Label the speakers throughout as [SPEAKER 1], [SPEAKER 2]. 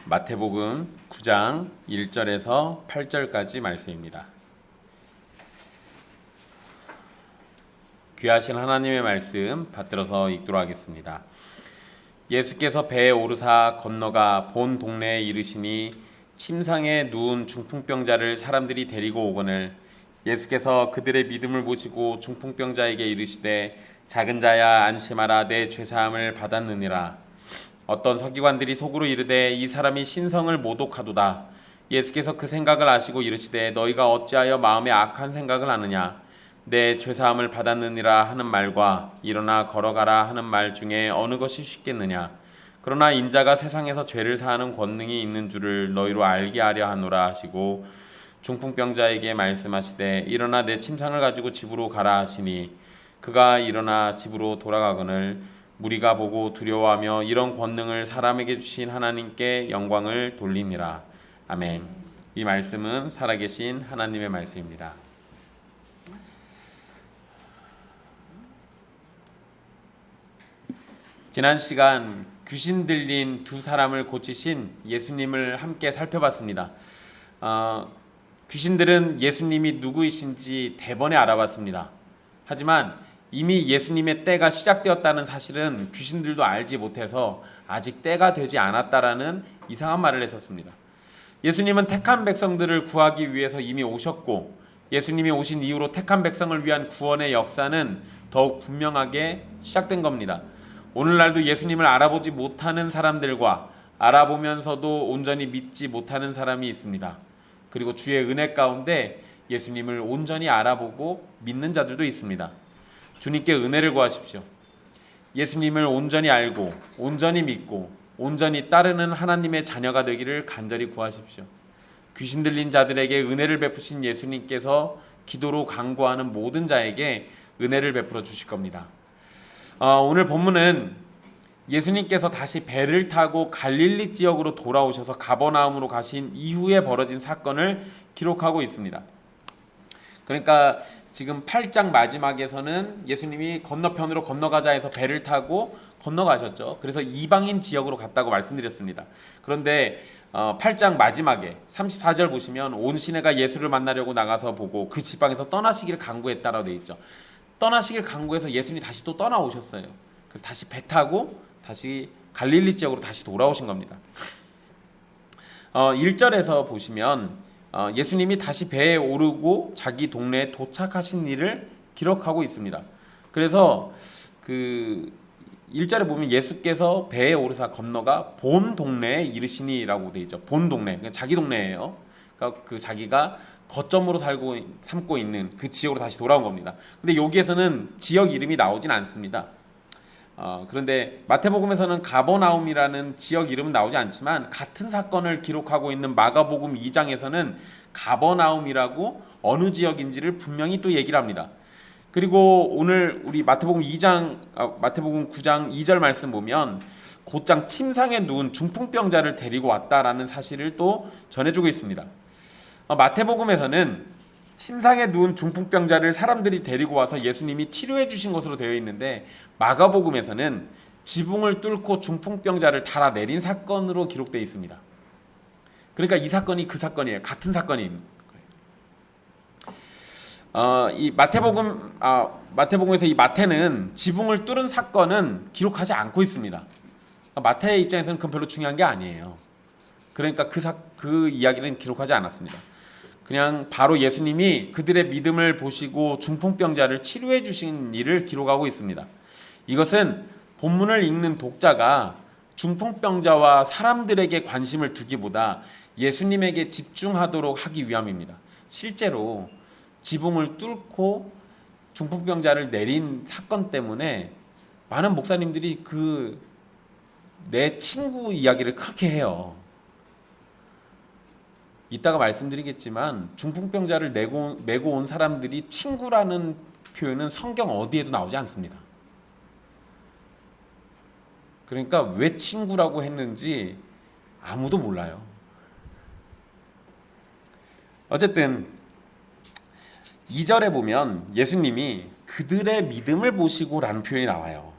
[SPEAKER 1] 마태복음 9장 1절에서 8절까지 말씀입니다. 귀하신 하나님의 말씀 받들어서 읽도록 하겠습니다. 예수께서 배에 오르사 건너가 본 동네에 이르시니 침상에 누운 중풍병자를 사람들이 데리고 오거늘 예수께서 그들의 믿음을 보시고 중풍병자에게 이르시되 작은 자야 안심하라 내 죄사함을 받았느니라. 어떤 서기관들이 속으로 이르되 이 사람이 신성을 모독하도다. 예수께서 그 생각을 아시고 이르시되 너희가 어찌하여 마음에 악한 생각을 하느냐. 내 죄사함을 받았느니라 하는 말과 일어나 걸어가라 하는 말 중에 어느 것이 쉽겠느냐. 그러나 인자가 세상에서 죄를 사하는 권능이 있는 줄을 너희로 알게 하려 하노라 하시고 중풍병자에게 말씀하시되 일어나 내 침상을 가지고 집으로 가라 하시니 그가 일어나 집으로 돌아가거늘 무리가 보고 두려워하며 이런 권능을 사람에게 주신 하나님께 영광을 돌리니라. 아멘. 이 말씀은 살아계신 하나님의 말씀입니다. 지난 시간 귀신 들린 두 사람을 고치신 예수님을 함께 살펴봤습니다. 귀신들은 예수님이 누구이신지 대번에 알아봤습니다. 하지만 이미 예수님의 때가 시작되었다는 사실은 귀신들도 알지 못해서 아직 때가 되지 않았다라는 이상한 말을 했었습니다. 예수님은 택한 백성들을 구하기 위해서 이미 오셨고 예수님이 오신 이후로 택한 백성을 위한 구원의 역사는 더욱 분명하게 시작된 겁니다. 오늘날도 예수님을 알아보지 못하는 사람들과 알아보면서도 온전히 믿지 못하는 사람이 있습니다. 그리고 주의 은혜 가운데 예수님을 온전히 알아보고 믿는 자들도 있습니다. 주님께 은혜를 구하십시오. 예수님을 온전히 알고 온전히 믿고 온전히 따르는 하나님의 자녀가 되기를 간절히 구하십시오. 귀신 들린 자들에게 은혜를 베푸신 예수님께서 기도로 간구하는 모든 자에게 은혜를 베풀어 주실 겁니다. 오늘 본문은 예수님께서 다시 배를 타고 갈릴리 지역으로 돌아오셔서 가버나움으로 가신 이후에 벌어진 사건을 기록하고 있습니다. 그러니까 지금 8장 마지막에서는 예수님이 건너편으로 건너가자 해서 배를 타고 건너가셨죠. 그래서 이방인 지역으로 갔다고 말씀드렸습니다. 그런데 8장 마지막에 34절 보시면 온 시내가 예수를 만나려고 나가서 보고 그 지방에서 떠나시기를 간구했다라고 되어 있죠. 떠나시길 간구해서 예수님이 다시 또 떠나오셨어요. 그래서 다시 배 타고 다시 갈릴리 지역으로 다시 돌아오신 겁니다. 1절에서 보시면 예수님이 다시 배에 오르고 자기 동네에 도착하신 일을 기록하고 있습니다. 그래서 그 1절에 보면 예수께서 배에 오르사 건너가 본 동네에 이르시니라고 되어 있죠. 본 동네, 그러니까 자기 동네예요. 그러니까 그 자기가 거점으로 삼고 있는 그 지역으로 다시 돌아온 겁니다. 근데 여기에서는 지역 이름이 나오진 않습니다. 그런데 마태복음에서는 가버나움이라는 지역 이름은 나오지 않지만 같은 사건을 기록하고 있는 마가복음 2장에서는 가버나움이라고 어느 지역인지를 분명히 또 얘기를 합니다. 그리고 오늘 우리 마태복음 9장 2절 말씀 보면 곧장 침상에 누운 중풍병자를 데리고 왔다라는 사실을 또 전해주고 있습니다. 마태복음에서는 침상에 누운 중풍병자를 사람들이 데리고 와서 예수님이 치료해 주신 것으로 되어 있는데 마가복음에서는 지붕을 뚫고 중풍병자를 달아내린 사건으로 기록되어 있습니다. 그러니까 이 사건이 그 사건이에요. 같은 사건인 거예요. 이 마태복음에서 이 마태는 지붕을 뚫은 사건은 기록하지 않고 있습니다. 마태의 입장에서는 그건 별로 중요한 게 아니에요. 그러니까 그 이야기는 기록하지 않았습니다. 그냥 바로 예수님이 그들의 믿음을 보시고 중풍병자를 치료해 주신 일을 기록하고 있습니다. 이것은 본문을 읽는 독자가 중풍병자와 사람들에게 관심을 두기보다 예수님에게 집중하도록 하기 위함입니다. 실제로 지붕을 뚫고 중풍병자를 내린 사건 때문에 많은 목사님들이 내 친구 이야기를 그렇게 해요. 이따가 말씀드리겠지만 중풍병자를 메고 온 사람들이 친구라는 표현은 성경 어디에도 나오지 않습니다. 그러니까 왜 친구라고 했는지 아무도 몰라요. 어쨌든 2절에 보면 예수님이 그들의 믿음을 보시고 라는 표현이 나와요.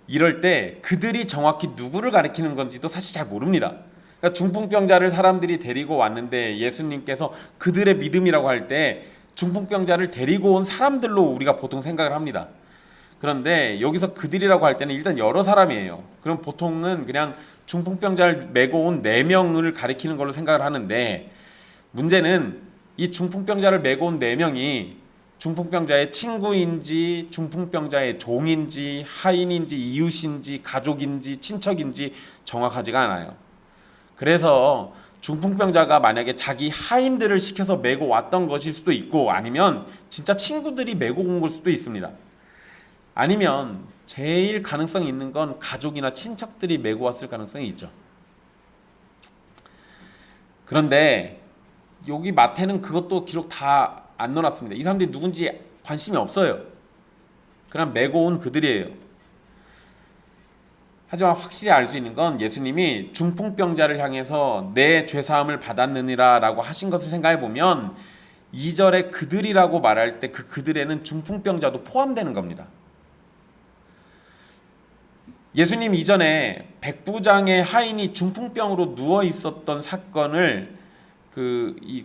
[SPEAKER 1] 이럴 때 그들이 정확히 누구를 가리키는 건지도 사실 잘 모릅니다. 그러니까 중풍병자를 사람들이 데리고 왔는데 예수님께서 그들의 믿음이라고 할 때 중풍병자를 데리고 온 사람들로 우리가 보통 생각을 합니다. 그런데 여기서 그들이라고 할 때는 일단 여러 사람이에요. 그럼 보통은 그냥 중풍병자를 메고 온 4명을 가리키는 걸로 생각을 하는데, 문제는 이 중풍병자를 메고 온 4명이 중풍병자의 친구인지 중풍병자의 종인지 하인인지 이웃인지 가족인지 친척인지 정확하지가 않아요. 그래서 중풍병자가 만약에 자기 하인들을 시켜서 메고 왔던 것일 수도 있고, 아니면 진짜 친구들이 메고 온 걸 수도 있습니다. 아니면 제일 가능성이 있는 건 가족이나 친척들이 메고 왔을 가능성이 있죠. 그런데 여기 마태는 그것도 기록 다 안 넣어놨습니다. 이 사람들이 누군지 관심이 없어요. 그냥 메고 온 그들이에요. 하지만 확실히 알 수 있는 건 예수님이 중풍병자를 향해서 내 죄사함을 받았느니라 라고 하신 것을 생각해 보면 2절에 그들이라고 말할 때 그 그들에는 중풍병자도 포함되는 겁니다. 예수님 이전에 백부장의 하인이 중풍병으로 누워 있었던 사건을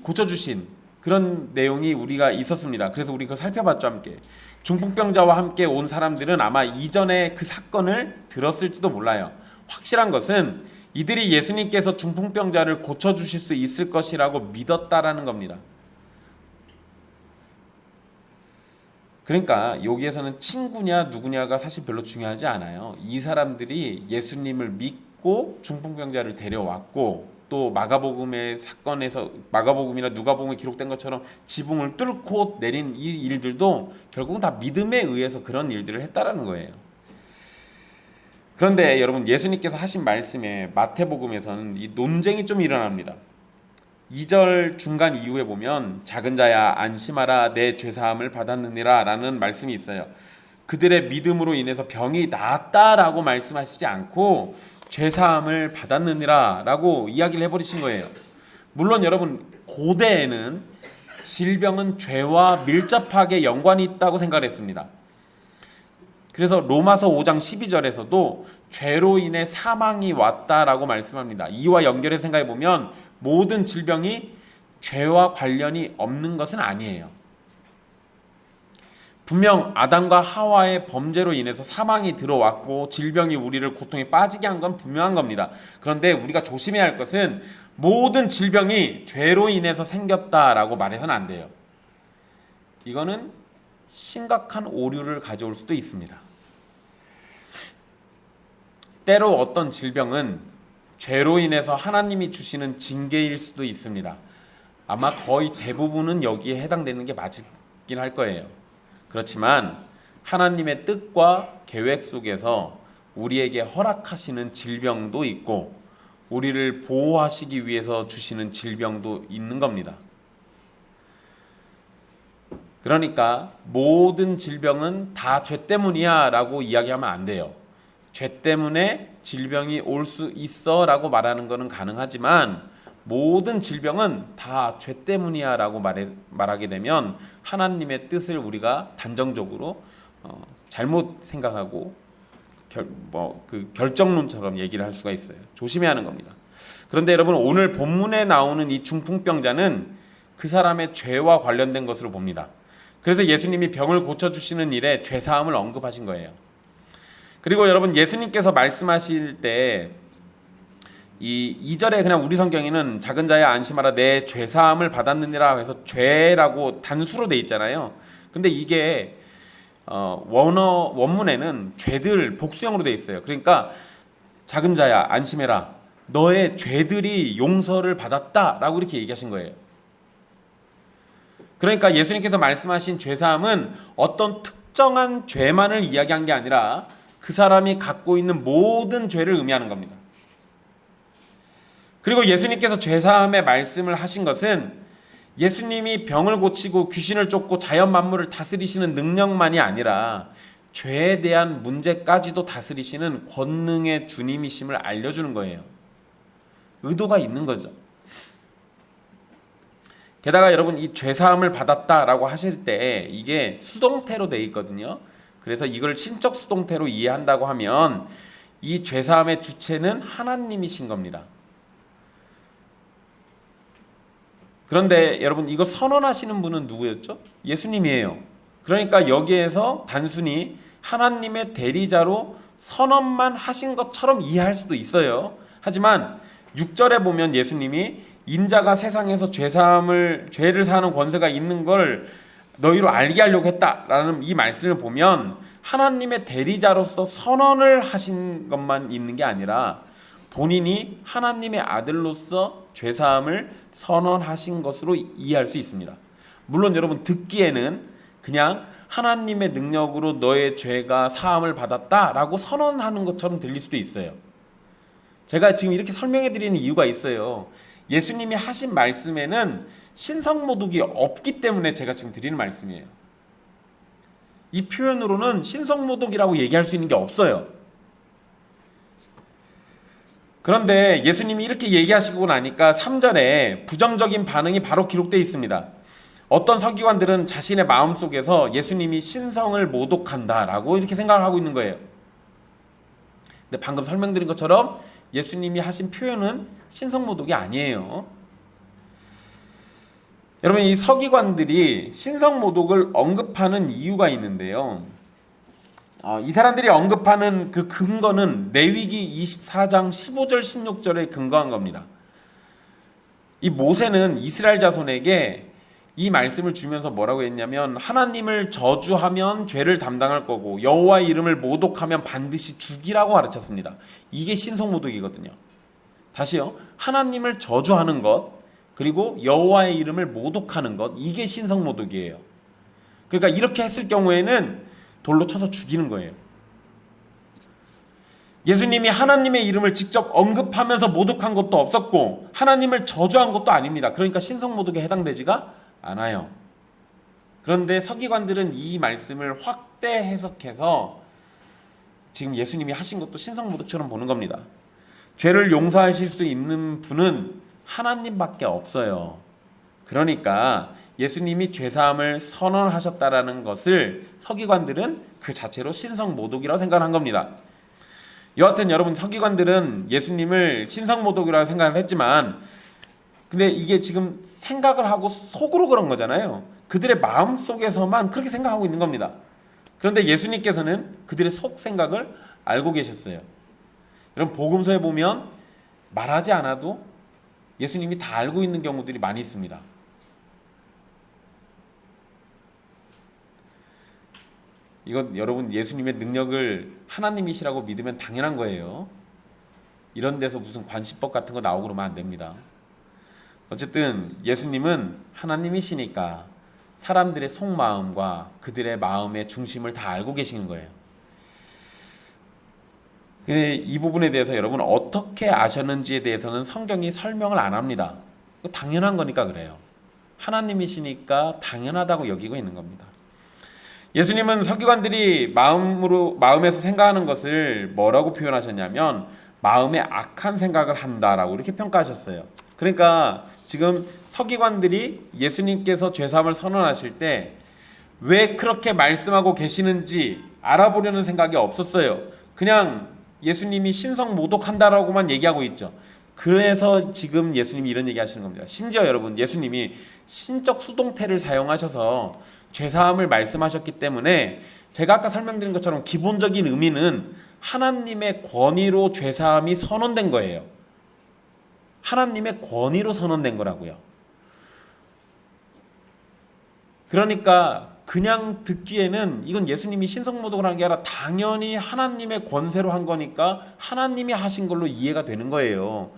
[SPEAKER 1] 고쳐주신 그런 내용이 우리가 있었습니다. 그래서 우리 그거 살펴봤죠, 함께. 중풍병자와 함께 온 사람들은 아마 이전에 그 사건을 들었을지도 몰라요. 확실한 것은 이들이 예수님께서 중풍병자를 고쳐주실 수 있을 것이라고 믿었다라는 겁니다. 그러니까 여기에서는 친구냐 누구냐가 사실 별로 중요하지 않아요. 이 사람들이 예수님을 믿고 중풍병자를 데려왔고, 또 마가복음의 사건에서 마가복음이나 누가복음에 기록된 것처럼 지붕을 뚫고 내린 이 일들도 결국은 다 믿음에 의해서 그런 일들을 했다라는 거예요. 그런데 여러분, 예수님께서 하신 말씀에 마태복음에서는 이 논쟁이 좀 일어납니다. 2절 중간 이후에 보면 작은 자야 안심하라 내 죄사함을 받았느니라 라는 말씀이 있어요. 그들의 믿음으로 인해서 병이 나았다라고 말씀하시지 않고 죄사함을 받았느니라 라고 이야기를 해버리신 거예요. 물론 여러분, 고대에는 질병은 죄와 밀접하게 연관이 있다고 생각했습니다. 그래서 로마서 5장 12절에서도 죄로 인해 사망이 왔다라고 말씀합니다. 이와 연결해서 생각해 보면 모든 질병이 죄와 관련이 없는 것은 아니에요. 분명 아담과 하와의 범죄로 인해서 사망이 들어왔고 질병이 우리를 고통에 빠지게 한 건 분명한 겁니다. 그런데 우리가 조심해야 할 것은 모든 질병이 죄로 인해서 생겼다라고 말해서는 안 돼요. 이거는 심각한 오류를 가져올 수도 있습니다. 때로 어떤 질병은 죄로 인해서 하나님이 주시는 징계일 수도 있습니다. 아마 거의 대부분은 여기에 해당되는 게 맞긴 할 거예요. 그렇지만 하나님의 뜻과 계획 속에서 우리에게 허락하시는 질병도 있고 우리를 보호하시기 위해서 주시는 질병도 있는 겁니다. 그러니까 모든 질병은 다 죄 때문이야 라고 이야기하면 안 돼요. 죄 때문에 질병이 올 수 있어 라고 말하는 것은 가능하지만 모든 질병은 다 죄 때문이야 라고 말하게 되면 하나님의 뜻을 우리가 단정적으로 잘못 생각하고 결정론처럼 얘기를 할 수가 있어요. 조심해야 하는 겁니다. 그런데 여러분, 오늘 본문에 나오는 이 중풍병자는 그 사람의 죄와 관련된 것으로 봅니다. 그래서 예수님이 병을 고쳐주시는 일에 죄사함을 언급하신 거예요. 그리고 여러분, 예수님께서 말씀하실 때 이 2절에 그냥 우리 성경에는 작은 자야 안심하라 내 죄사함을 받았느니라 해서 죄라고 단수로 돼 있잖아요. 근데 이게 원문에는 죄들 복수형으로 돼 있어요. 그러니까 작은 자야 안심해라 너의 죄들이 용서를 받았다라고 이렇게 얘기하신 거예요. 그러니까 예수님께서 말씀하신 죄사함은 어떤 특정한 죄만을 이야기한 게 아니라 그 사람이 갖고 있는 모든 죄를 의미하는 겁니다. 그리고 예수님께서 죄사함의 말씀을 하신 것은 예수님이 병을 고치고 귀신을 쫓고 자연 만물을 다스리시는 능력만이 아니라 죄에 대한 문제까지도 다스리시는 권능의 주님이심을 알려주는 거예요. 의도가 있는 거죠. 게다가 여러분, 이 죄사함을 받았다라고 하실 때 이게 수동태로 되어 있거든요. 그래서 이걸 신적 수동태로 이해한다고 하면 이 죄사함의 주체는 하나님이신 겁니다. 그런데 여러분, 이거 선언하시는 분은 누구였죠? 예수님이에요. 그러니까 여기에서 단순히 하나님의 대리자로 선언만 하신 것처럼 이해할 수도 있어요. 하지만 6절에 보면 예수님이 인자가 세상에서 죄를 사하는 권세가 있는 걸 너희로 알게 하려고 했다라는 이 말씀을 보면 하나님의 대리자로서 선언을 하신 것만 있는 게 아니라 본인이 하나님의 아들로서 죄사함을 선언하신 것으로 이해할 수 있습니다. 물론 여러분, 듣기에는 그냥 하나님의 능력으로 너의 죄가 사함을 받았다라고 선언하는 것처럼 들릴 수도 있어요. 제가 지금 이렇게 설명해 드리는 이유가 있어요. 예수님이 하신 말씀에는 신성모독이 없기 때문에 제가 지금 드리는 말씀이에요. 이 표현으로는 신성모독이라고 얘기할 수 있는 게 없어요. 그런데 예수님이 이렇게 얘기하시고 나니까 3절에 부정적인 반응이 바로 기록되어 있습니다. 어떤 서기관들은 자신의 마음속에서 예수님이 신성을 모독한다라고 이렇게 생각을 하고 있는 거예요. 근데 방금 설명드린 것처럼 예수님이 하신 표현은 신성모독이 아니에요. 여러분, 이 서기관들이 신성모독을 언급하는 이유가 있는데요. 이 사람들이 언급하는 그 근거는 레위기 24장 15절 16절에 근거한 겁니다. 이 모세는 이스라엘 자손에게 이 말씀을 주면서 뭐라고 했냐면, 하나님을 저주하면 죄를 담당할 거고 여호와의 이름을 모독하면 반드시 죽이라고 가르쳤습니다. 이게 신성모독이거든요. 다시요, 하나님을 저주하는 것 그리고 여호와의 이름을 모독하는 것, 이게 신성모독이에요. 그러니까 이렇게 했을 경우에는 돌로 쳐서 죽이는 거예요. 예수님이 하나님의 이름을 직접 언급하면서 모독한 것도 없었고 하나님을 저주한 것도 아닙니다. 그러니까 신성모독에 해당되지가 않아요. 그런데 서기관들은 이 말씀을 확대 해석해서 지금 예수님이 하신 것도 신성모독처럼 보는 겁니다. 죄를 용서하실 수 있는 분은 하나님밖에 없어요. 그러니까 예수님이 죄사함을 선언하셨다라는 것을 서기관들은 그 자체로 신성모독이라고 생각한 겁니다. 여하튼 여러분, 서기관들은 예수님을 신성모독이라고 생각을 했지만, 근데 이게 지금 생각을 하고 속으로 그런 거잖아요. 그들의 마음속에서만 그렇게 생각하고 있는 겁니다. 그런데 예수님께서는 그들의 속 생각을 알고 계셨어요. 여러분, 복음서에 보면 말하지 않아도 예수님이 다 알고 있는 경우들이 많이 있습니다. 이건 여러분, 예수님의 능력을 하나님이시라고 믿으면 당연한 거예요. 이런 데서 무슨 관시법 같은 거 나오고 그러면 안 됩니다. 어쨌든 예수님은 하나님이시니까 사람들의 속마음과 그들의 마음의 중심을 다 알고 계시는 거예요. 근데 이 부분에 대해서 여러분 어떻게 아셨는지에 대해서는 성경이 설명을 안 합니다. 당연한 거니까 그래요. 하나님이시니까 당연하다고 여기고 있는 겁니다. 예수님은 서기관들이 마음에서 생각하는 것을 뭐라고 표현하셨냐면 마음에 악한 생각을 한다라고 이렇게 평가하셨어요. 그러니까 지금 서기관들이 예수님께서 죄사함을 선언하실 때 왜 그렇게 말씀하고 계시는지 알아보려는 생각이 없었어요. 그냥 예수님이 신성모독한다라고만 얘기하고 있죠. 그래서 지금 예수님이 이런 얘기 하시는 겁니다. 심지어 여러분, 예수님이 신적 수동태를 사용하셔서 죄사함을 말씀하셨기 때문에 제가 아까 설명드린 것처럼 기본적인 의미는 하나님의 권위로 죄사함이 선언된 거예요. 하나님의 권위로 선언된 거라고요. 그러니까 그냥 듣기에는 이건 예수님이 신성모독을 한 게 아니라 당연히 하나님의 권세로 한 거니까 하나님이 하신 걸로 이해가 되는 거예요.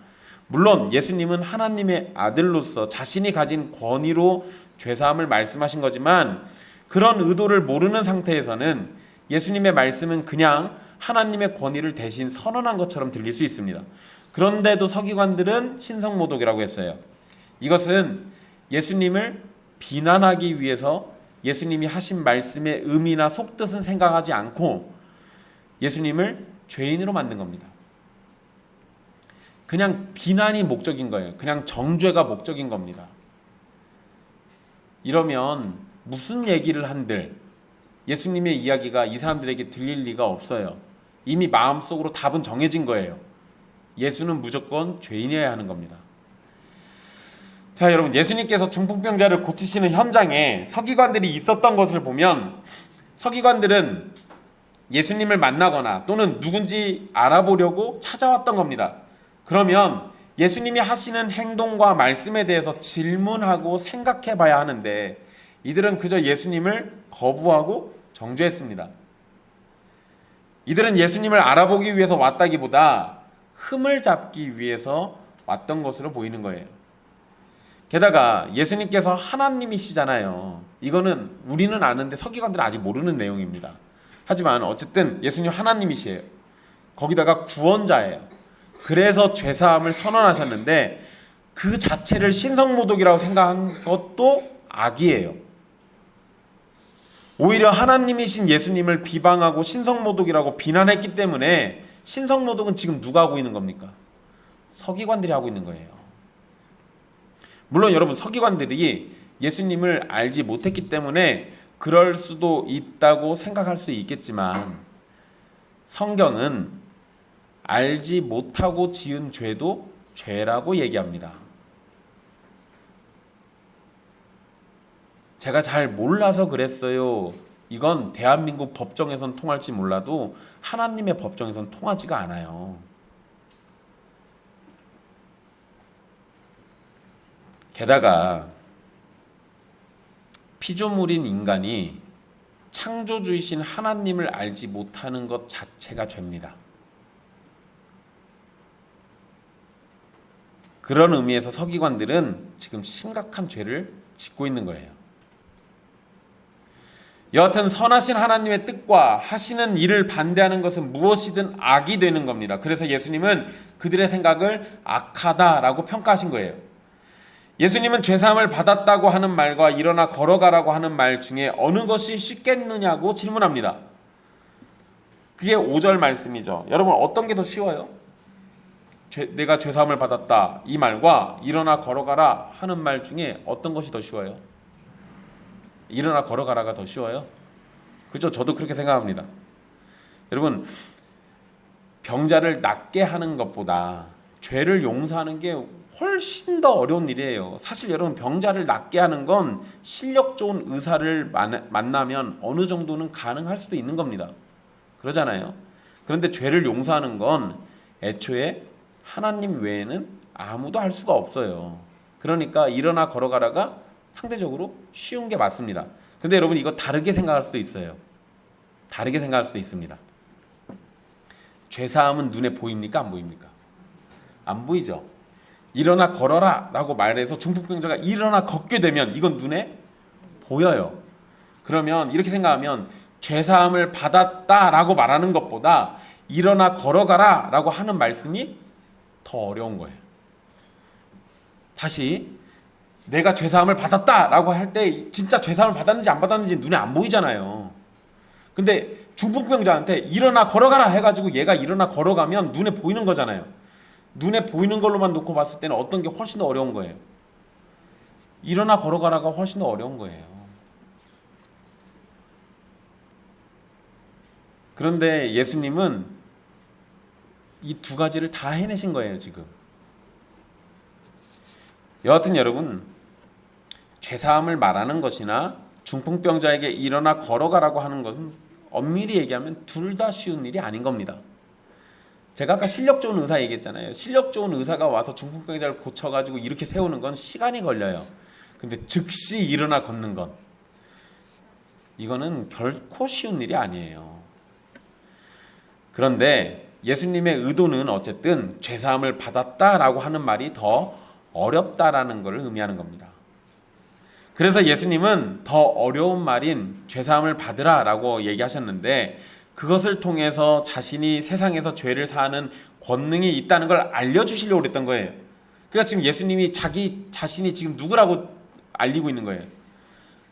[SPEAKER 1] 물론 예수님은 하나님의 아들로서 자신이 가진 권위로 죄사함을 말씀하신 거지만 그런 의도를 모르는 상태에서는 예수님의 말씀은 그냥 하나님의 권위를 대신 선언한 것처럼 들릴 수 있습니다. 그런데도 서기관들은 신성모독이라고 했어요. 이것은 예수님을 비난하기 위해서 예수님이 하신 말씀의 의미나 속뜻은 생각하지 않고 예수님을 죄인으로 만든 겁니다. 그냥 비난이 목적인 거예요. 그냥 정죄가 목적인 겁니다. 이러면 무슨 얘기를 한들 예수님의 이야기가 이 사람들에게 들릴 리가 없어요. 이미 마음속으로 답은 정해진 거예요. 예수는 무조건 죄인이어야 하는 겁니다. 자, 여러분, 예수님께서 중풍병자를 고치시는 현장에 서기관들이 있었던 것을 보면 서기관들은 예수님을 만나거나 또는 누군지 알아보려고 찾아왔던 겁니다. 그러면 예수님이 하시는 행동과 말씀에 대해서 질문하고 생각해 봐야 하는데 이들은 그저 예수님을 거부하고 정죄했습니다. 이들은 예수님을 알아보기 위해서 왔다기보다 흠을 잡기 위해서 왔던 것으로 보이는 거예요. 게다가 예수님께서 하나님이시잖아요. 이거는 우리는 아는데 서기관들은 아직 모르는 내용입니다. 하지만 어쨌든 예수님 하나님이시에요. 거기다가 구원자예요. 그래서 죄사함을 선언하셨는데 그 자체를 신성모독이라고 생각한 것도 악이에요. 오히려 하나님이신 예수님을 비방하고 신성모독이라고 비난했기 때문에 신성모독은 지금 누가 하고 있는 겁니까? 서기관들이 하고 있는 거예요. 물론 여러분, 서기관들이 예수님을 알지 못했기 때문에 그럴 수도 있다고 생각할 수 있겠지만 성경은 알지 못하고 지은 죄도 죄라고 얘기합니다. 제가 잘 몰라서 그랬어요. 이건 대한민국 법정에선 통할지 몰라도 하나님의 법정에선 통하지가 않아요. 게다가 피조물인 인간이 창조주이신 하나님을 알지 못하는 것 자체가 죄입니다. 그런 의미에서 서기관들은 지금 심각한 죄를 짓고 있는 거예요. 여하튼 선하신 하나님의 뜻과 하시는 일을 반대하는 것은 무엇이든 악이 되는 겁니다. 그래서 예수님은 그들의 생각을 악하다라고 평가하신 거예요. 예수님은 죄사함을 받았다고 하는 말과 일어나 걸어가라고 하는 말 중에 어느 것이 쉽겠느냐고 질문합니다. 그게 5절 말씀이죠. 여러분, 어떤 게 더 쉬워요? 내가 죄사함을 받았다 이 말과 일어나 걸어가라 하는 말 중에 어떤 것이 더 쉬워요? 일어나 걸어가라가 더 쉬워요? 그죠? 저도 그렇게 생각합니다. 여러분, 병자를 낫게 하는 것보다 죄를 용서하는 게 훨씬 더 어려운 일이에요. 사실 여러분, 병자를 낫게 하는 건 실력 좋은 의사를 만나면 어느 정도는 가능할 수도 있는 겁니다. 그러잖아요. 그런데 죄를 용서하는 건 애초에 하나님 외에는 아무도 할 수가 없어요. 그러니까 일어나 걸어가라가 상대적으로 쉬운 게 맞습니다. 근데 여러분, 이거 다르게 생각할 수도 있어요. 다르게 생각할 수도 있습니다. 죄사함은 눈에 보입니까? 안 보입니까? 안 보이죠. 일어나 걸어라 라고 말해서 중풍병자가 일어나 걷게 되면 이건 눈에 보여요. 그러면 이렇게 생각하면 죄사함을 받았다 라고 말하는 것보다 일어나 걸어가라 라고 하는 말씀이 더 어려운 거예요. 다시, 내가 죄사함을 받았다 라고 할 때 진짜 죄사함을 받았는지 안 받았는지 눈에 안 보이잖아요. 근데 중풍병자한테 일어나 걸어가라 해가지고 얘가 일어나 걸어가면 눈에 보이는 거잖아요. 눈에 보이는 걸로만 놓고 봤을 때는 어떤 게 훨씬 더 어려운 거예요? 일어나 걸어가라가 훨씬 더 어려운 거예요. 그런데 예수님은 이 두 가지를 다 해내신 거예요, 지금. 여하튼 여러분, 죄사함을 말하는 것이나 중풍병자에게 일어나 걸어가라고 하는 것은 엄밀히 얘기하면 둘 다 쉬운 일이 아닌 겁니다. 제가 아까 실력 좋은 의사 얘기했잖아요. 실력 좋은 의사가 와서 중풍병자를 고쳐가지고 이렇게 세우는 건 시간이 걸려요. 근데 즉시 일어나 걷는 건 이거는 결코 쉬운 일이 아니에요. 그런데 예수님의 의도는 어쨌든 죄사함을 받았다라고 하는 말이 더 어렵다라는 것을 의미하는 겁니다. 그래서 예수님은 더 어려운 말인 죄사함을 받으라라고 얘기하셨는데 그것을 통해서 자신이 세상에서 죄를 사하는 권능이 있다는 걸 알려주시려고 그랬던 거예요. 그러니까 지금 예수님이 자기 자신이 지금 누구라고 알리고 있는 거예요.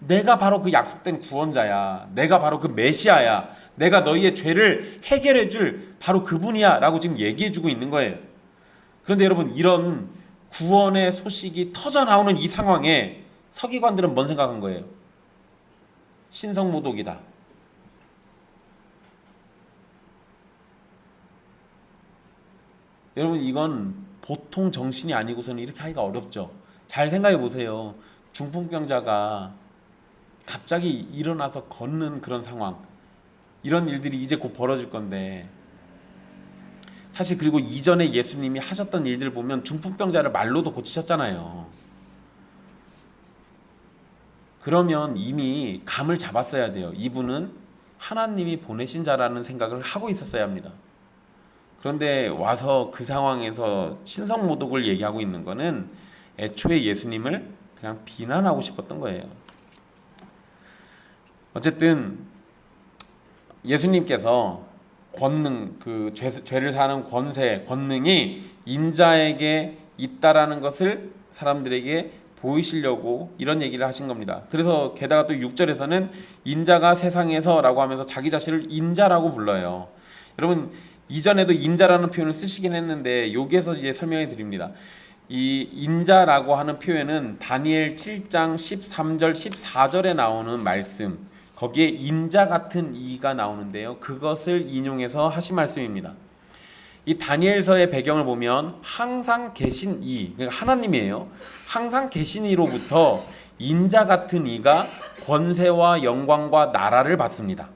[SPEAKER 1] 내가 바로 그 약속된 구원자야. 내가 바로 그 메시아야. 내가 너희의 죄를 해결해 줄 바로 그분이야 라고 지금 얘기해 주고 있는 거예요. 그런데 여러분, 이런 구원의 소식이 터져 나오는 이 상황에 서기관들은 뭔 생각한 거예요? 신성모독이다. 여러분, 이건 보통 정신이 아니고서는 이렇게 하기가 어렵죠. 잘 생각해 보세요. 중풍병자가 갑자기 일어나서 걷는 그런 상황, 이런 일들이 이제 곧 벌어질 건데, 사실 그리고 이전에 예수님이 하셨던 일들 보면 중풍병자를 말로도 고치셨잖아요. 그러면 이미 감을 잡았어야 돼요. 이분은 하나님이 보내신 자라는 생각을 하고 있었어야 합니다. 그런데 와서 그 상황에서 신성모독을 얘기하고 있는 거는 애초에 예수님을 그냥 비난하고 싶었던 거예요. 어쨌든 예수님께서 권능, 그 죄를 사는 권세, 권능이 인자에게 있다라는 것을 사람들에게 보이시려고 이런 얘기를 하신 겁니다. 그래서 게다가 또 6절에서는 인자가 세상에서라고 하면서 자기 자신을 인자라고 불러요. 여러분 이전에도 인자라는 표현을 쓰시긴 했는데 여기에서 이제 설명해 드립니다. 이 인자라고 하는 표현은 다니엘 7장 13절 14절에 나오는 말씀, 거기에 인자 같은 이가 나오는데요. 그것을 인용해서 하신 말씀입니다. 이 다니엘서의 배경을 보면 항상 계신 이, 그러니까 하나님이에요. 항상 계신 이로부터 인자 같은 이가 권세와 영광과 나라를 받습니다.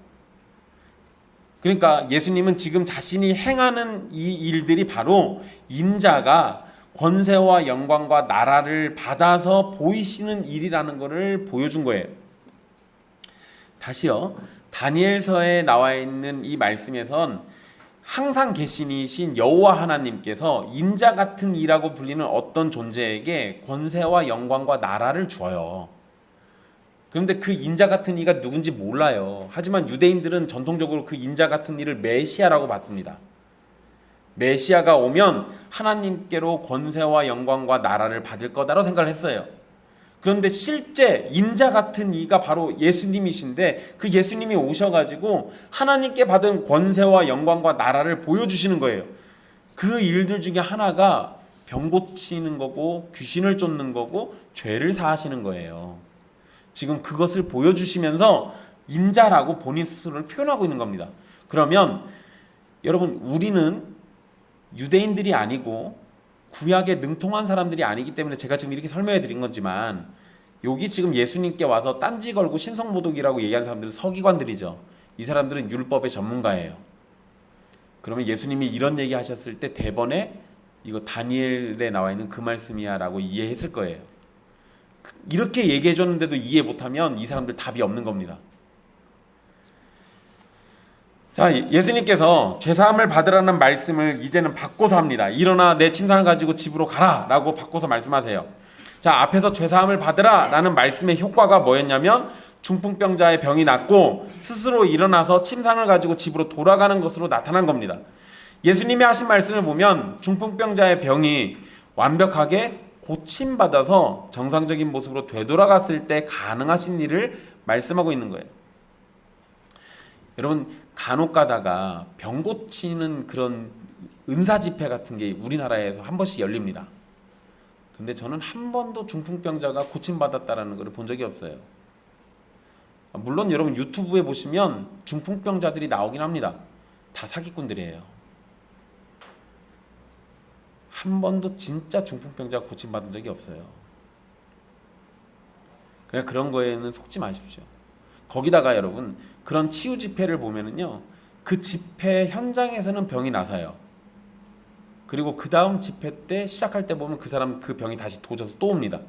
[SPEAKER 1] 그러니까 예수님은 지금 자신이 행하는 이 일들이 바로 인자가 권세와 영광과 나라를 받아서 보이시는 일이라는 것을 보여준 거예요. 다시요. 다니엘서에 나와 있는 이 말씀에선 항상 계시니신 여호와 하나님께서 인자 같은 이라고 불리는 어떤 존재에게 권세와 영광과 나라를 줘요. 그런데 그 인자 같은 이가 누군지 몰라요. 하지만 유대인들은 전통적으로 그 인자 같은 이를 메시아라고 봤습니다. 메시아가 오면 하나님께로 권세와 영광과 나라를 받을 거다라고 생각을 했어요. 그런데 실제 인자 같은 이가 바로 예수님이신데 그 예수님이 오셔가지고 하나님께 받은 권세와 영광과 나라를 보여주시는 거예요. 그 일들 중에 하나가 병 고치는 거고 귀신을 쫓는 거고 죄를 사하시는 거예요. 지금 그것을 보여주시면서 인자라고 본인 스스로를 표현하고 있는 겁니다. 그러면 여러분 우리는 유대인들이 아니고 구약에 능통한 사람들이 아니기 때문에 제가 지금 이렇게 설명해 드린 거지만 여기 지금 예수님께 와서 딴지 걸고 신성모독이라고 얘기하는 사람들은 서기관들이죠. 이 사람들은 율법의 전문가예요. 그러면 예수님이 이런 얘기 하셨을 때 대번에 이거 다니엘에 나와 있는 그 말씀이야 라고 이해했을 거예요. 이렇게 얘기해 줬는데도 이해 못하면 이 사람들 답이 없는 겁니다. 자, 예수님께서 죄사함을 받으라는 말씀을 이제는 바꿔서 합니다. 일어나 내 침상을 가지고 집으로 가라 라고 바꿔서 말씀하세요. 자, 앞에서 죄사함을 받으라 라는 말씀의 효과가 뭐였냐면 중풍병자의 병이 낫고 스스로 일어나서 침상을 가지고 집으로 돌아가는 것으로 나타난 겁니다. 예수님이 하신 말씀을 보면 중풍병자의 병이 완벽하게 고침받아서 정상적인 모습으로 되돌아갔을 때 가능하신 일을 말씀하고 있는 거예요. 여러분 간혹 가다가 병 고치는 그런 은사 집회 같은 게 우리나라에서 한 번씩 열립니다. 근데 저는 한 번도 중풍병자가 고침받았다라는 걸 본 적이 없어요. 물론 여러분 유튜브에 보시면 중풍병자들이 나오긴 합니다. 다 사기꾼들이에요. 한 번도 진짜 중풍병자가 고침받은 적이 없어요. 그냥 그런 거에는 속지 마십시오. 거기다가 여러분 그런 치유 집회를 보면은요, 그 집회 현장에서는 병이 나서요. 그리고 그 다음 집회 때 시작할 때 보면 그 사람 그 병이 다시 도져서 또 옵니다.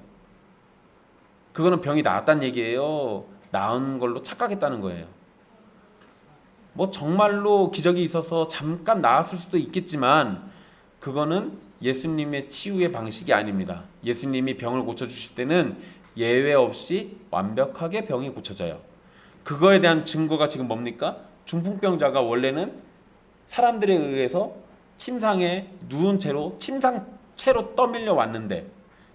[SPEAKER 1] 그거는 병이 나았다는 얘기예요? 나은 걸로 착각했다는 거예요? 뭐 정말로 기적이 있어서 잠깐 나았을 수도 있겠지만 그거는 예수님의 치유의 방식이 아닙니다. 예수님이 병을 고쳐주실 때는 예외 없이 완벽하게 병이 고쳐져요. 그거에 대한 증거가 지금 뭡니까? 중풍병자가 원래는 사람들에 의해서 침상에 누운 채로 침상채로 떠밀려 왔는데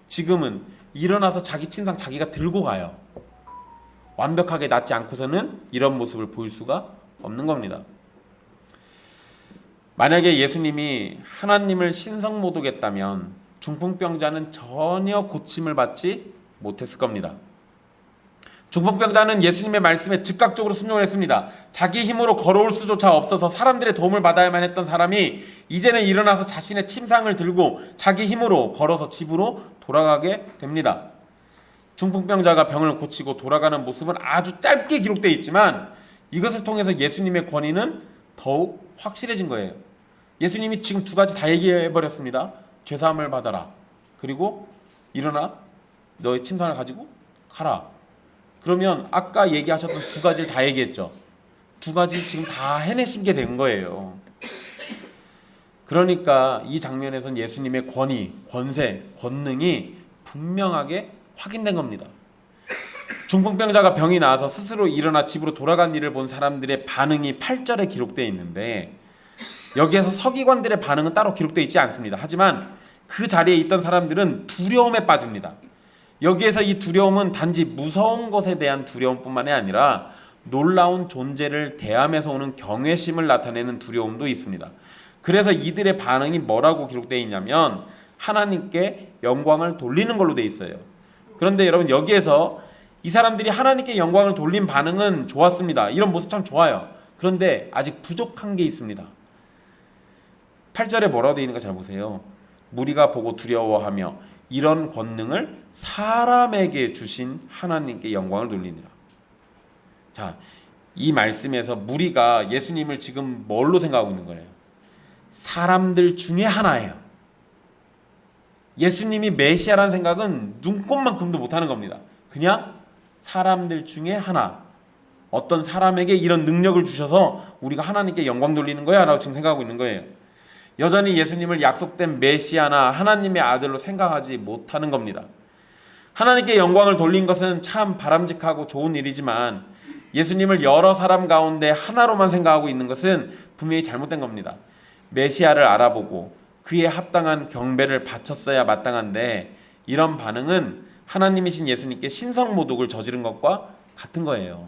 [SPEAKER 1] 지금은 일어나서 자기 침상 자기가 들고 가요. 완벽하게 낫지 않고서는 이런 모습을 보일 수가 없는 겁니다. 만약에 예수님이 하나님을 중풍병자는 예수님의 말씀에 즉각적으로 순종을 했습니다. 자기 힘으로 걸어올 수조차 없어서 사람들의 도움을 받아야만 했던 사람이 이제는 일어나서 자신의 침상을 들고 자기 힘으로 걸어서 집으로 돌아가게 됩니다. 중풍병자가 병을 고치고 돌아가는 모습은 아주 짧게 기록되어 있지만 이것을 통해서 예수님의 권위는 더욱 확실해진 거예요. 예수님이 지금 두 가지 다 얘기해버렸습니다. 죄사함을 받아라. 그리고 일어나 너의 침상을 가지고 가라. 그러면 아까 얘기하셨던 두 가지를 다 얘기했죠. 두 가지 지금 다 해내신 게 된 거예요. 그러니까 이 장면에선 예수님의 권위, 권세, 권능이 분명하게 확인된 겁니다. 중풍병자가 병이 나아서 스스로 일어나 집으로 돌아간 일을 본 사람들의 반응이 8절에 기록되어 있는데 여기에서 서기관들의 반응은 따로 기록되어 있지 않습니다. 하지만 그 자리에 있던 사람들은 두려움에 빠집니다. 여기에서 이 두려움은 단지 무서운 것에 대한 두려움뿐만이 아니라 놀라운 존재를 대하면서 오는 경외심을 나타내는 두려움도 있습니다. 그래서 이들의 반응이 뭐라고 기록되어 있냐면 하나님께 영광을 돌리는 걸로 되어 있어요. 그런데 여러분 여기에서 이 사람들이 하나님께 영광을 돌린 반응은 좋았습니다. 이런 모습 참 좋아요. 그런데 아직 부족한 게 있습니다. 8절에 뭐라고 되어 있는가 잘 보세요. 무리가 보고 두려워하며 이런 권능을 사람에게 주신 하나님께 영광을 돌리니라. 자, 이 말씀에서 무리가 예수님을 지금 뭘로 생각하고 있는 거예요? 사람들 중에 하나예요. 예수님이 메시아라는 생각은 눈꼽만큼도 못하는 겁니다. 그냥 사람들 중에 하나, 어떤 사람에게 이런 능력을 주셔서 우리가 하나님께 영광 돌리는 거야 라고 지금 생각하고 있는 거예요. 여전히 예수님을 약속된 메시아나 하나님의 아들로 생각하지 못하는 겁니다. 하나님께 영광을 돌린 것은 참 바람직하고 좋은 일이지만 예수님을 여러 사람 가운데 하나로만 생각하고 있는 것은 분명히 잘못된 겁니다. 메시아를 알아보고 그에 합당한 경배를 바쳤어야 마땅한데 이런 반응은 하나님이신 예수님께 신성모독을 저지른 것과 같은 거예요.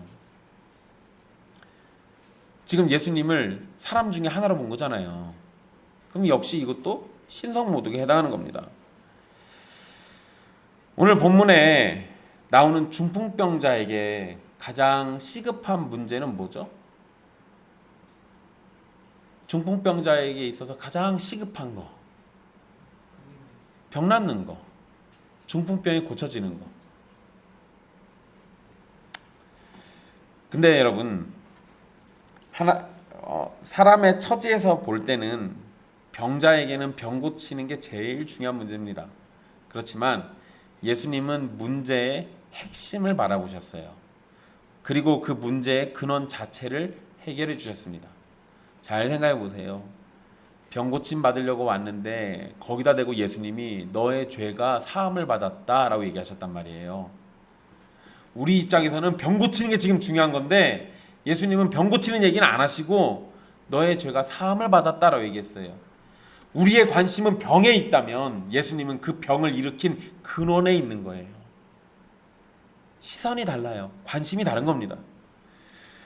[SPEAKER 1] 지금 예수님을 사람 중에 하나로 본 거잖아요. 그럼 역시 이것도 신성모독에 해당하는 겁니다. 오늘 본문에 나오는 중풍병자에게 가장 시급한 문제는 뭐죠? 중풍병자에게 있어서 가장 시급한 거, 병 낫는 거, 중풍병이 고쳐지는 거. 근데 여러분 사람의 처지에서 볼 때는 병자에게는 병 고치는 게 제일 중요한 문제입니다. 그렇지만 예수님은 문제의 핵심을 바라보셨어요. 그리고 그 문제의 근원 자체를 해결해 주셨습니다. 잘 생각해 보세요. 병 고침 받으려고 왔는데 거기다 대고 예수님이 너의 죄가 사함을 받았다 라고 얘기하셨단 말이에요. 우리 입장에서는 병 고치는 게 지금 중요한 건데 예수님은 병 고치는 얘기는 안 하시고 너의 죄가 사함을 받았다 라고 얘기했어요. 우리의 관심은 병에 있다면 예수님은 그 병을 일으킨 근원에 있는 거예요. 시선이 달라요. 관심이 다른 겁니다.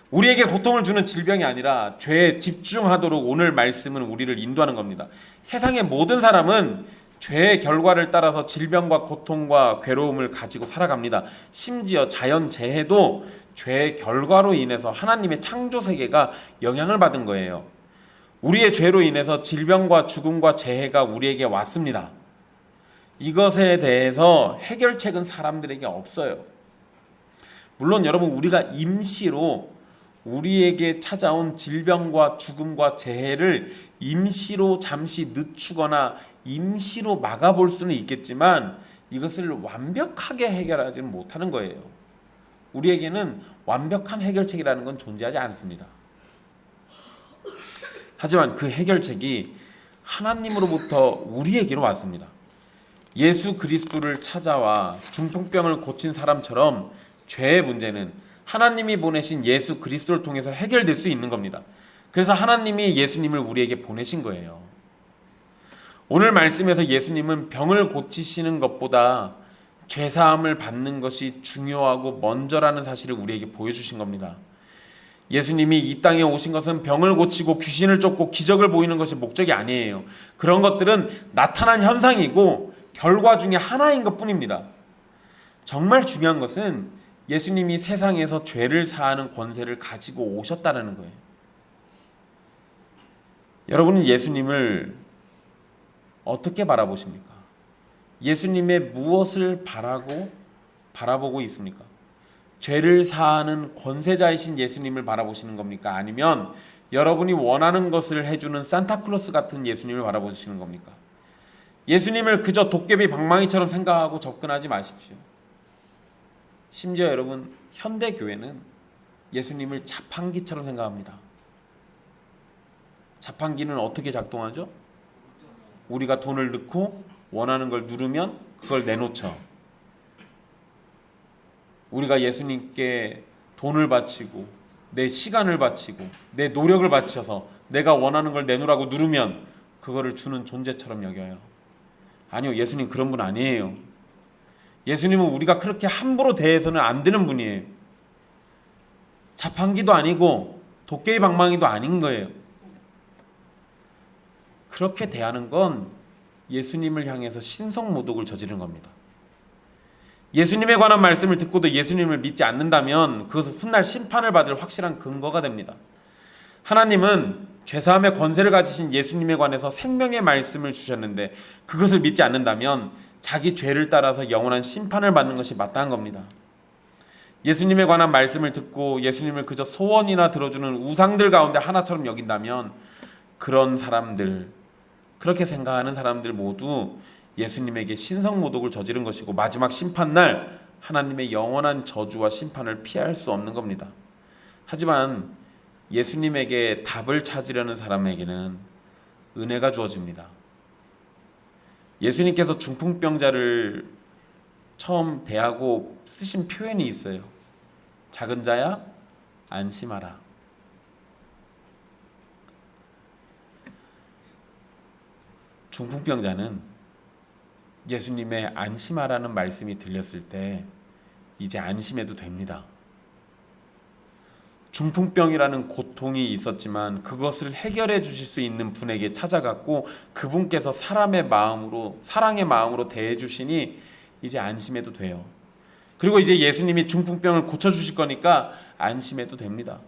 [SPEAKER 1] 우리에게 고통을 주는 질병이 아니라 죄에 집중하도록 오늘 말씀은 우리를 인도하는 겁니다. 세상의 모든 사람은 죄의 결과를 따라서 질병과 고통과 괴로움을 가지고 살아갑니다. 심지어 자연재해도 죄의 결과로 인해서 하나님의 창조 세계가 영향을 받은 거예요. 우리의 죄로 인해서 질병과 죽음과 재해가 우리에게 왔습니다. 이것에 대해서 해결책은 사람들에게 없어요. 물론 여러분 우리가 임시로 우리에게 찾아온 질병과 죽음과 재해를 임시로 잠시 늦추거나 임시로 막아볼 수는 있겠지만 이것을 완벽하게 해결하지는 못하는 거예요. 우리에게는 완벽한 해결책이라는 건 존재하지 않습니다. 하지만 그 해결책이 하나님으로부터 우리에게로 왔습니다. 예수 그리스도를 찾아와 중풍병을 고친 사람처럼 죄의 문제는 하나님이 보내신 예수 그리스도를 통해서 해결될 수 있는 겁니다. 그래서 하나님이 예수님을 우리에게 보내신 거예요. 오늘 말씀에서 예수님은 병을 고치시는 것보다 죄사함을 받는 것이 중요하고 먼저라는 사실을 우리에게 보여주신 겁니다. 예수님이 이 땅에 오신 것은 병을 고치고 귀신을 쫓고 기적을 보이는 것이 목적이 아니에요. 그런 것들은 나타난 현상이고 결과 중에 하나인 것뿐입니다. 정말 중요한 것은 예수님이 세상에서 죄를 사하는 권세를 가지고 오셨다는 거예요. 여러분은 예수님을 어떻게 바라보십니까? 예수님의 무엇을 바라보고 있습니까? 죄를 사하는 권세자이신 예수님을 바라보시는 겁니까? 아니면 여러분이 원하는 것을 해주는 산타클로스 같은 예수님을 바라보시는 겁니까? 예수님을 그저 도깨비 방망이처럼 생각하고 접근하지 마십시오. 심지어 여러분, 현대교회는 예수님을 자판기처럼 생각합니다. 자판기는 어떻게 작동하죠? 우리가 돈을 넣고 원하는 걸 누르면 그걸 내놓죠. 우리가 예수님께 돈을 바치고 내 시간을 바치고 내 노력을 바쳐서 내가 원하는 걸 내놓으라고 누르면 그거를 주는 존재처럼 여겨요. 아니요, 예수님 그런 분 아니에요. 예수님은 우리가 그렇게 함부로 대해서는 안 되는 분이에요. 자판기도 아니고 도깨비 방망이도 아닌 거예요. 그렇게 대하는 건 예수님을 향해서 신성모독을 저지른 겁니다. 예수님에 관한 말씀을 듣고도 예수님을 믿지 않는다면 그것은 훗날 심판을 받을 확실한 근거가 됩니다. 하나님은 죄사함의 권세를 가지신 예수님에 관해서 생명의 말씀을 주셨는데 그것을 믿지 않는다면 자기 죄를 따라서 영원한 심판을 받는 것이 마땅한 겁니다. 예수님에 관한 말씀을 듣고 예수님을 그저 소원이나 들어주는 우상들 가운데 하나처럼 여긴다면 그런 사람들, 그렇게 생각하는 사람들 모두 예수님에게 신성모독을 저지른 것이고 마지막 심판날 하나님의 영원한 저주와 심판을 피할 수 없는 겁니다. 하지만 예수님에게 답을 찾으려는 사람에게는 은혜가 주어집니다. 예수님께서 중풍병자를 처음 대하고 쓰신 표현이 있어요. 작은 자야 안심하라. 중풍병자는 예수님의 안심하라는 말씀이 들렸을 때 이제 안심해도 됩니다. 중풍병이라는 고통이 있었지만 그것을 해결해 주실 수 있는 분에게 찾아갔고 그분께서 사랑의 마음으로 대해 주시니 이제 안심해도 돼요. 그리고 이제 예수님이 중풍병을 고쳐 주실 거니까 안심해도 됩니다.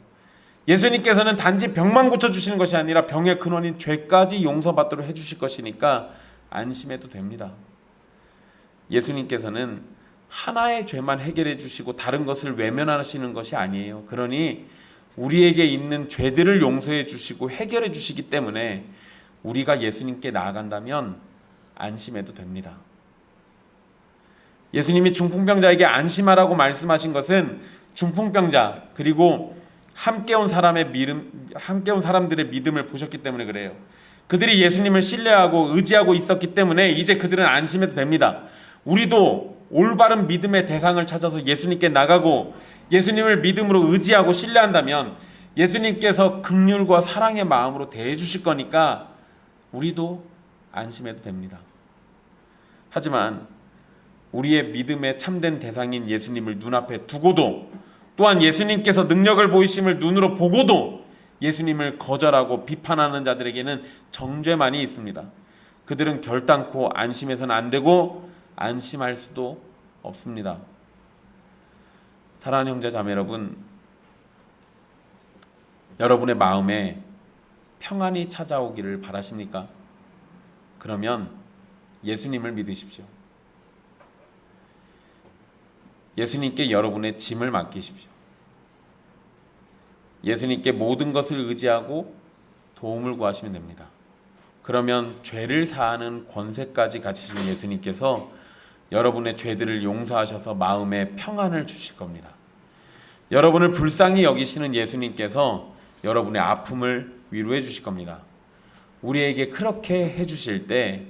[SPEAKER 1] 예수님께서는 단지 병만 고쳐 주시는 것이 아니라 병의 근원인 죄까지 용서받도록 해 주실 것이니까 안심해도 됩니다. 예수님께서는 하나의 죄만 해결해 주시고 다른 것을 외면하시는 것이 아니에요. 그러니 우리에게 있는 죄들을 용서해 주시고 해결해 주시기 때문에 우리가 예수님께 나아간다면 안심해도 됩니다. 예수님이 중풍병자에게 안심하라고 말씀하신 것은 중풍병자 그리고 함께 온 사람들의 믿음을 보셨기 때문에 그래요. 그들이 예수님을 신뢰하고 의지하고 있었기 때문에 이제 그들은 안심해도 됩니다. 우리도 올바른 믿음의 대상을 찾아서 예수님께 나가고 예수님을 믿음으로 의지하고 신뢰한다면 예수님께서 긍휼과 사랑의 마음으로 대해 주실 거니까 우리도 안심해도 됩니다. 하지만 우리의 믿음의 참된 대상인 예수님을 눈앞에 두고도 또한 예수님께서 능력을 보이심을 눈으로 보고도 예수님을 거절하고 비판하는 자들에게는 정죄만이 있습니다. 그들은 결단코 안심해서는 안 되고 안심할 수도 없습니다. 사랑하는 형제 자매 여러분, 여러분의 마음에 평안이 찾아오기를 바라십니까? 그러면 예수님을 믿으십시오. 예수님께 여러분의 짐을 맡기십시오. 예수님께 모든 것을 의지하고 도움을 구하시면 됩니다. 그러면 죄를 사하는 권세까지 가지신 예수님께서 여러분의 죄들을 용서하셔서 마음에 평안을 주실 겁니다. 여러분을 불쌍히 여기시는 예수님께서 여러분의 아픔을 위로해 주실 겁니다. 우리에게 그렇게 해주실 때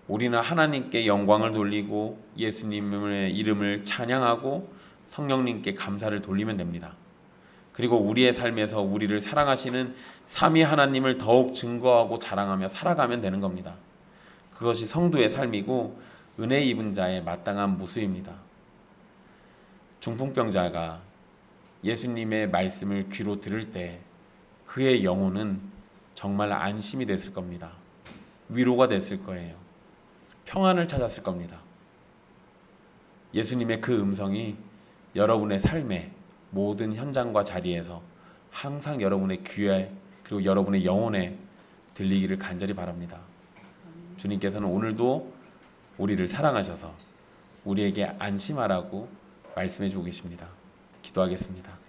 [SPEAKER 1] 우리는 하나님께 영광을 돌리고 예수님의 이름을 찬양하고 성령님께 감사를 돌리면 됩니다. 그리고 우리의 삶에서 우리를 사랑하시는 삼위 하나님을 더욱 증거하고 자랑하며 살아가면 되는 겁니다. 그것이 성도의 삶이고 은혜 입은 자의 마땅한 모습입니다. 중풍병자가 예수님의 말씀을 귀로 들을 때 그의 영혼은 정말 안심이 됐을 겁니다. 위로가 됐을 거예요. 평안을 찾았을 겁니다. 예수님의 그 음성이 여러분의 삶의 모든 현장과 자리에서 항상 여러분의 귀에 그리고 여러분의 영혼에 들리기를 간절히 바랍니다. 주님께서는 오늘도 우리를 사랑하셔서 우리에게 안심하라고 말씀해 주고 계십니다. 기도하겠습니다.